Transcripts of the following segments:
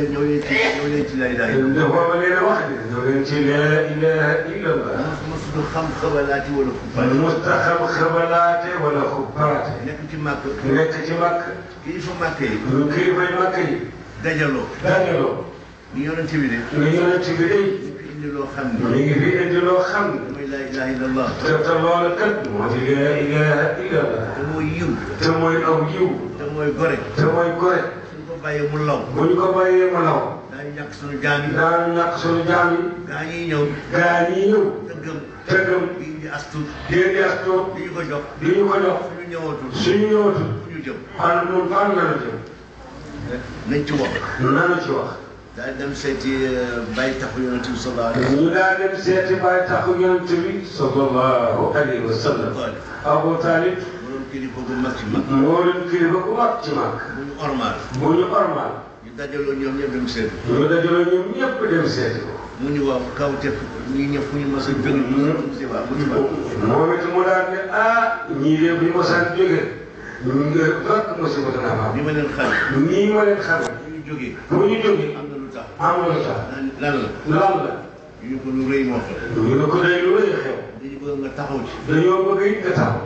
ñoo leen ci la ilaha illallah. dafa leen wax de ñoo leen ci la ilaha illallah. mosu xam xabalaate wala xubbaate. musta xam xabalaate wala xubbaate. nekk ci màkk. nekk ci màkk. kilifa màkk yi. kilifay màkk yi. dajaloo. ni yonent bi de. ni yonent bi de. ñu fi indi loo xam ne. mi ngi fi indi loo xam ne. mooy la ilaha illallah. te loolu kat moo di la ilaha illallah. te mooy yiw. te mooy aw yiw. te mooy gore. te mooy gore. suñ ko bàyyee mu law. bu ñu ko bàyyee mu law. daañu ñàkk suñu jaam yi. daañu ñàkk suñu jaam yi. gaa ñiy ñëw. gaa ñi ñëw. te gëm. di indi astut. di astut. di ñu ko jox. di ñu ko jox. suñu ñëwatul. suñu ñëwatul. fu ñu jëm. fan ñun fan la ñu jëm. nañ ci wax. nanu ci wax. daal dem seeti bàyyi taxu yonent bi sallallahu alayhi wa sallam. ñu daal dem seeti bàyyi taxu yonent bi sallallahu alayhi wa sallam. Abu Talib. moo doon kilifa gu mag ci mag. moo doon kilifa gu mag ci mag. bu ñu ormaal. bu ñu ormaal. ñu dajaloo ñoom ñëpp dem seeti. ñu dajaloo ñoom ñëpp dem seeti ko. mu ñu wax kawteef ñii ñëpp fu ñu mos a jóge. moom it mu daal ne ñii de bu ñu mosaan jóge. ñu ngi fekk musiba dana am. ni ma leen xamee. nii ma leen xamee. bu ñu jógee. bu ñu jógee. am na lu tax. am na lu tax. lan la. lan la. ñu ko lu rëy moo xam. ñu ne ko day lu rëy xew. dañu bëgg nga taxaw ci. dañoo bëgg it nga taxaw.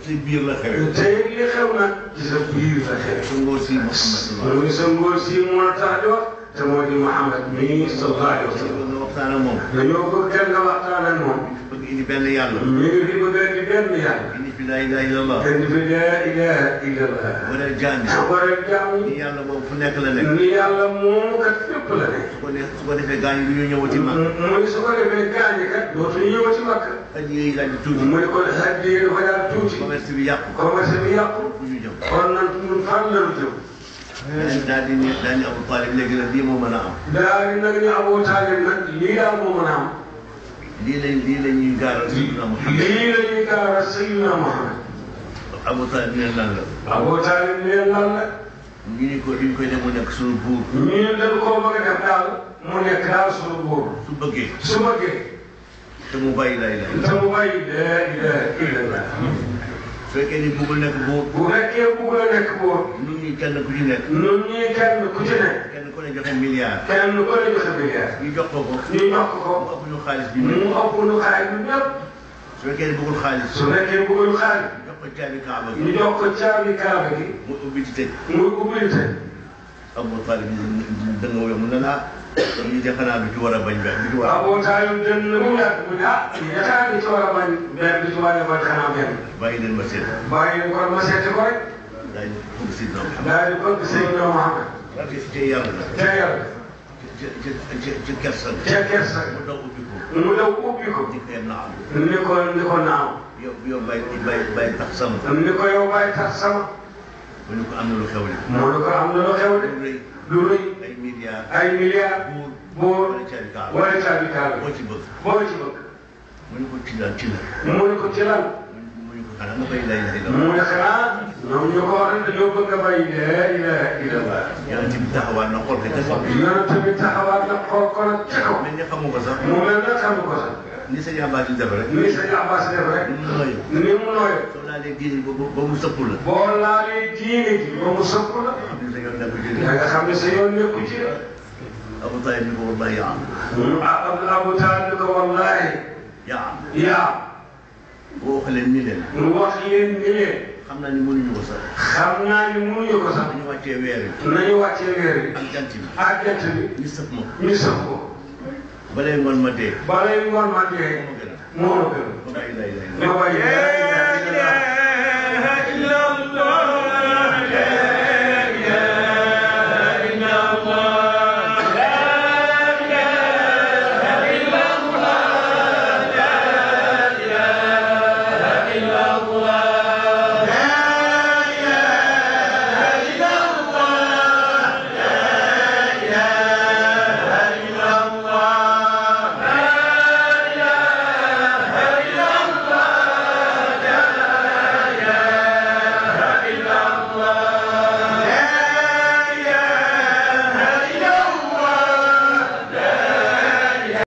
ci biir la xewee. te li xew nag. ci sa biir la xew. sa ngóor si Muhammad. muy sa ngóor si moo la tax di wax. te moo di Muhammad mi sallallahu alayhi wa sallam. nga waxtaan ak moom. dañoo bëgg kenn nga waxtaan ak moom. bëgg indi benn yàlla. mi ngi fi bëgg a indi benn yàlla. indi fi laa ilaha illallah. indi fi laa ilaha illallah. waree jaam yi. waree jaam yi. ni yàlla boobu fu nekk la nekk. ni yàlla moom kat fépp la nekk. su ko defee gaañ bi ñu ñëwati mag. muy su ko defee gaañ kat dootuñu ñëwati mag. xaj yi daal di tuuti. mu ne ko xaj yi dafa daal tuuti. commerce bi yàqu. commerce bi yàqu. fu ñu jëm. kon nag ñun fan la ñu jëm. daal di ne Abu Talib léegi nag lii moo mën a am. daal di nag ñu Abu Talib nag lii daal moo mën a am. lii la ñuy gaaral Sayyidina Muhammad. lii la ñuy gaaral Sayyidina Muhammad. Abu Talib ne lan la. Abu Talib ne lan la. ñu ni ko duñ koy def mu nekk suñu buur. ñu ne dañu koo bëgg a def daal mu nekk daal suñu buur. su bëggee. su bëggee. te mu bàyyi lay lay. te mu bàyyi laa ilaaha illallah. su fekkee ni bëggul nekk buur. bu fekkee bëggul a nekk buur. ñun ñii kenn ku ci nekk. ñun ñii kenn ku ci nekk. kenn ku ne joxe milliard. kenn ku ne joxe milliard. ñu jox ko ko. ñu jox ko mu ëpp ñu xaalis bi. mu ëpp ñu xaalis bi ñëpp. su fekkee ni bëggul xaalis. su fekkee bëggul xaalis. jox ko caabi kaaba gi. ñu jox ko caabi kaaba gi. mu ubbi ci tëj. muy ubbi tëj. Abu Talib da nga wéy mu ne la lii de xanaa du ci war a bañ benn du ci war a. Abu Talib dem na mu yàgg mu ne lii de xanaa du ci war a bañ benn du ci war a bañ xanaa benn. bàyyi leen ma seet. bàyyi leen kon ma seeti ko rek. daal di bëgg Seydina Muhammad. daal di bëgg Seydina Muhammad. te yàlla la. te yàlla. ci kersa. ca kersa. mu daw ubbi ko. mu daw ubbi ko. di koy naaw. ni ko naaw. yow bàyyi tax sama. ni ko yow bàyyi tax sama. mu ne ko am na lu xew de. mu ne ko am na lu xew de. lu rëy. ay milliards. ay milliards. buur. wala caabi kaaba. boo ci bëgg. boo ci bëgg. mu ne ko ci lan. mu ne ko ci lan. mu ne ko xanaa nga bàyyi lay lay la. mu ne xanaa ñoom ñu ko wax dañoo bëgg a bàyyi laa ilaaha illallah. yonent bi taxawaat na xool ko ca kaw. yonent bi taxawaat na xool ko nag ca kaw. mel ni xamu ko sax. mu mel ne xamu ko sax. ni sëñ Abbas di def rek. ni sëñ Abbas def rek. ni mu nooyee. ni mu nooyee. soo laalee diine ba mu sëpp la. boo laalee diine ji ba mu sëpp la. da nga xam ne sa yoon nekku ci de. Abu Talib ni ko wallahi yaa am. Abu Talib ni ko wallahi. yaa am. yaa. boo wax leen ni leen. wax leen ni leen. xam naa ni mënuñu ko sax. xam naa ni mënuñu ko sax. nañu wàccee weer yi. nañu wàccee weer yi. ak jant bi. ak jant bi. ñu sëpp ma. ñu sëpp ko. balee ngoon ma dee. balee ngoon ma dee. moo ma gën. ma bàyyi lay lay. ma bàyyi lay lay.